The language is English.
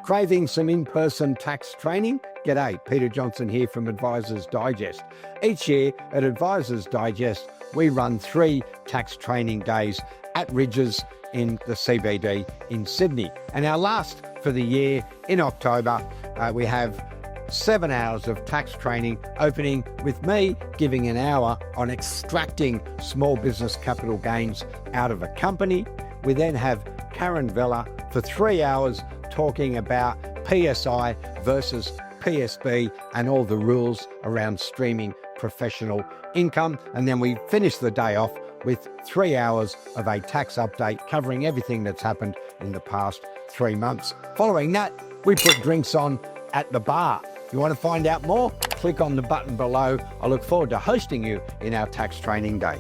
Craving some in-person tax training? G'day, Peter Johnson here from Advisors Digest. Each year at Advisors Digest, we run 3 tax training days at Rydges in the CBD in Sydney. And our last for the year in October, we have 7 hours of tax training, opening with me giving an hour on extracting small business capital gains out of a company. We then have Karen Vella for 3 hours talking about PSI versus PSB and all the rules around streaming professional income. And then we finish the day off with 3 hours of a tax update covering everything that's happened in the past 3 months. Following that, we put drinks on at the bar. You want to find out more? Click on the button below. I look forward to hosting you in our tax training day.